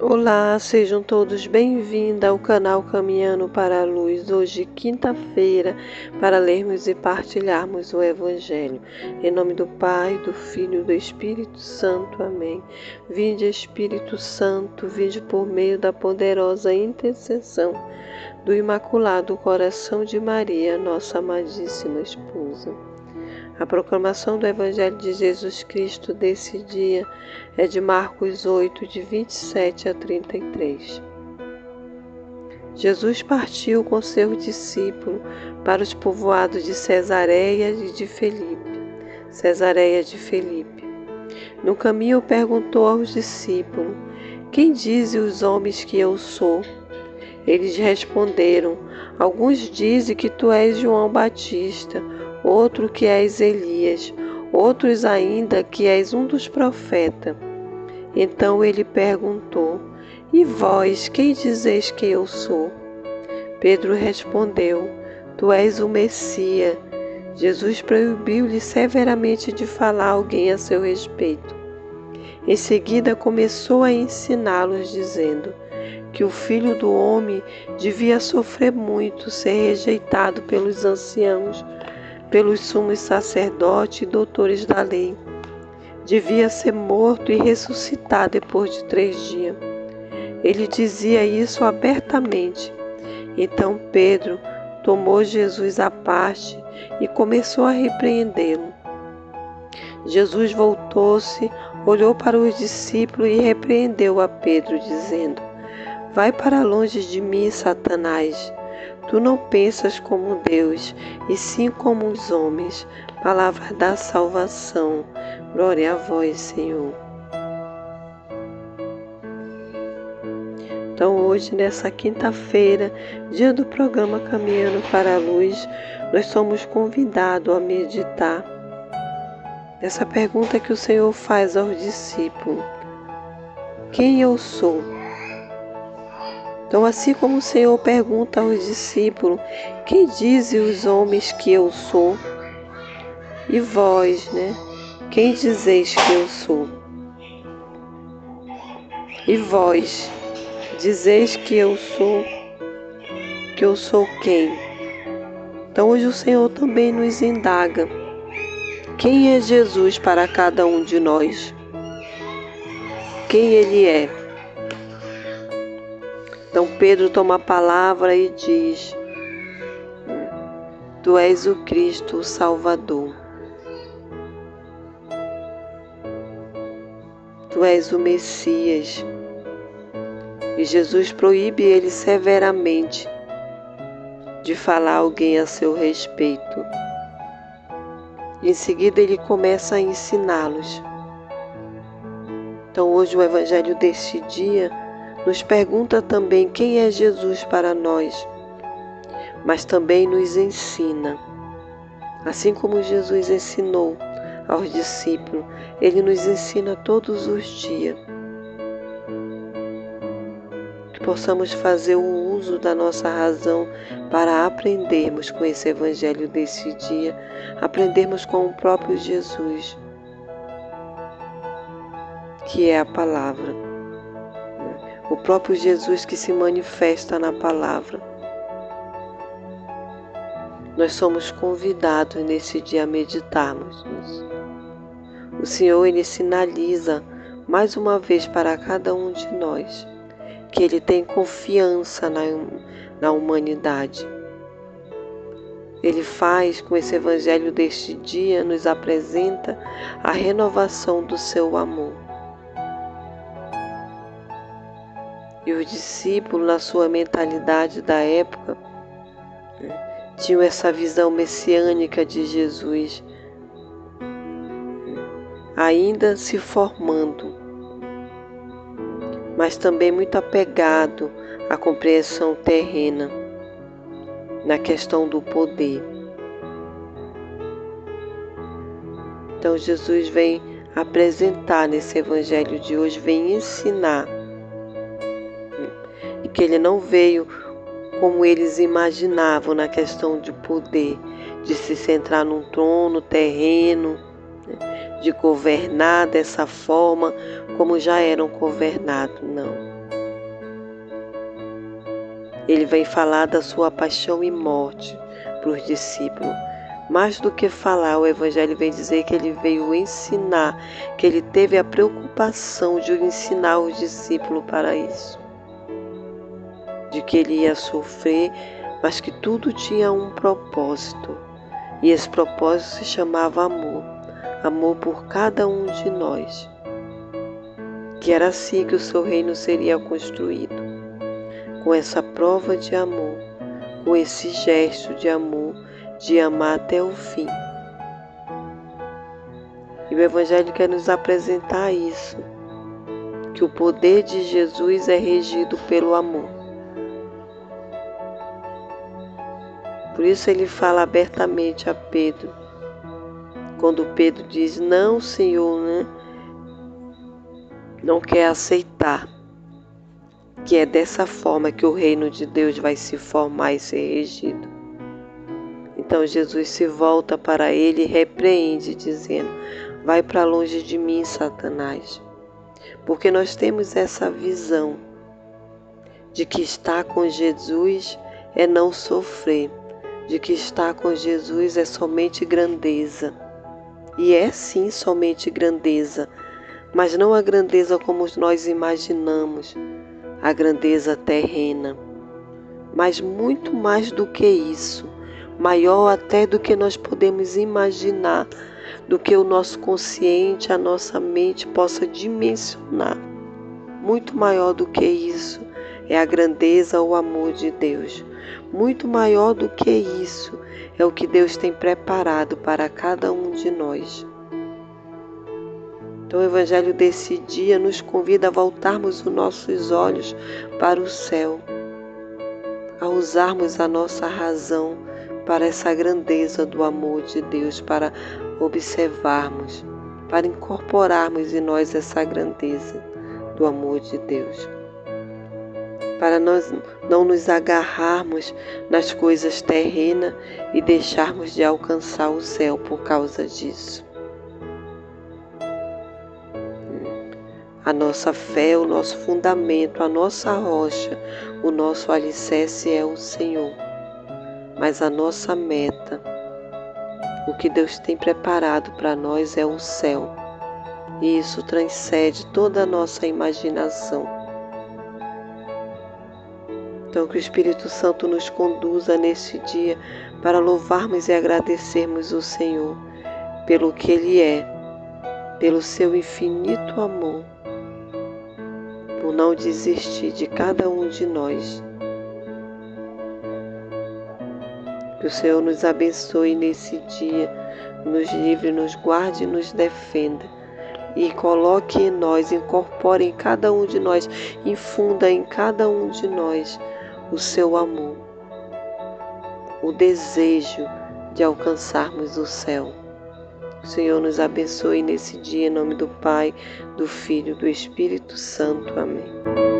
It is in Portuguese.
Olá, sejam todos bem-vindos ao canal Caminhando para a Luz. Hoje, quinta-feira, para lermos e partilharmos o Evangelho. Em nome do Pai, do Filho e do Espírito Santo. Amém. Vinde, Espírito Santo, vinde por meio da poderosa intercessão do Imaculado Coração de Maria, nossa amadíssima esposa. A proclamação do Evangelho de Jesus Cristo desse dia é de Marcos 8, de 27 a 33. Jesus partiu com seus discípulos para os povoados de Cesareia de Filipe. No caminho perguntou aos discípulos: Quem dizem os homens que eu sou? Eles responderam: Alguns dizem que tu és João Batista, outro que és Elias, outros ainda que és um dos profetas. Então ele perguntou: E vós, quem dizeis que eu sou? Pedro respondeu: Tu és o Messias. Jesus proibiu-lhe severamente de falar a alguém a seu respeito. Em seguida começou a ensiná-los, dizendo que o Filho do Homem devia sofrer muito, ser rejeitado pelos anciãos, pelos sumos sacerdotes e doutores da lei. Devia ser morto e ressuscitar depois de 3 dias. Ele dizia isso abertamente. Então Pedro tomou Jesus à parte e começou a repreendê-lo. Jesus voltou-se, olhou para os discípulos e repreendeu a Pedro, dizendo: Vai para longe de mim, Satanás. Tu não pensas como Deus, e sim como os homens. Palavra da salvação. Glória a vós, Senhor. Então hoje, nessa quinta-feira, dia do programa Caminhando para a Luz, nós somos convidados a meditar essa pergunta que o Senhor faz aos discípulos: Quem eu sou? Então, assim como o Senhor pergunta aos discípulos: Quem dizem os homens que eu sou? E vós, Quem dizeis que eu sou? E vós, dizeis que eu sou quem? Então hoje o Senhor também nos indaga: Quem é Jesus para cada um de nós? Quem Ele é? Então Pedro toma a palavra e diz: Tu és o Cristo, o Salvador. Tu és o Messias. E Jesus proíbe ele severamente de falar a alguém a seu respeito. Em seguida ele começa a ensiná-los. Então hoje o Evangelho deste dia nos pergunta também quem é Jesus para nós, mas também nos ensina. Assim como Jesus ensinou aos discípulos, Ele nos ensina todos os dias. Que possamos fazer o uso da nossa razão para aprendermos com esse Evangelho desse dia, aprendermos com o próprio Jesus, que é a palavra. O próprio Jesus que se manifesta na palavra. Nós somos convidados nesse dia a meditarmos nisso. O Senhor, Ele sinaliza mais uma vez para cada um de nós que Ele tem confiança na humanidade. Ele faz, com esse Evangelho deste dia, nos apresenta a renovação do seu amor. E os discípulos, na sua mentalidade da época, tinham essa visão messiânica de Jesus, ainda se formando, mas também muito apegado à compreensão terrena, na questão do poder. Então Jesus vem apresentar nesse Evangelho de hoje, vem ensinar, que Ele não veio como eles imaginavam na questão de poder, de se centrar num trono terreno, de governar dessa forma como já eram governados. Não. Ele vem falar da sua paixão e morte para os discípulos. Mais do que falar, o Evangelho vem dizer que ele veio ensinar, que ele teve a preocupação de ensinar os discípulos para isso. De que ele ia sofrer, mas que tudo tinha um propósito. E esse propósito se chamava amor. Amor por cada um de nós. Que era assim que o seu reino seria construído. Com essa prova de amor, com esse gesto de amor, de amar até o fim. E o Evangelho quer nos apresentar isso, que o poder de Jesus é regido pelo amor. Por isso ele fala abertamente a Pedro, quando Pedro diz, não, Senhor, né? Não quer aceitar, que é dessa forma que o reino de Deus vai se formar e ser regido. Então Jesus se volta para ele e repreende, dizendo, vai para longe de mim, Satanás. Porque nós temos essa visão de que estar com Jesus é não sofrer, de que estar com Jesus é somente grandeza. E é sim somente grandeza, mas não a grandeza como nós imaginamos, a grandeza terrena, mas muito mais do que isso, maior até do que nós podemos imaginar, do que o nosso consciente, a nossa mente possa dimensionar. Muito maior do que isso é a grandeza, o amor de Deus. Muito maior do que isso é o que Deus tem preparado para cada um de nós. Então o Evangelho desse dia nos convida a voltarmos os nossos olhos para o céu, a usarmos a nossa razão para essa grandeza do amor de Deus, para observarmos, para incorporarmos em nós essa grandeza do amor de Deus. Para nós não nos agarrarmos nas coisas terrenas e deixarmos de alcançar o céu por causa disso. A nossa fé, o nosso fundamento, a nossa rocha, o nosso alicerce é o Senhor. Mas a nossa meta, o que Deus tem preparado para nós é o céu. E isso transcende toda a nossa imaginação. Então que o Espírito Santo nos conduza nesse dia para louvarmos e agradecermos o Senhor pelo que Ele é, pelo seu infinito amor, por não desistir de cada um de nós. Que o Senhor nos abençoe nesse dia, nos livre, nos guarde e nos defenda. E coloque em nós, incorpore em cada um de nós, infunda em cada um de nós o seu amor, o desejo de alcançarmos o céu. O Senhor nos abençoe nesse dia, em nome do Pai, do Filho e do Espírito Santo. Amém.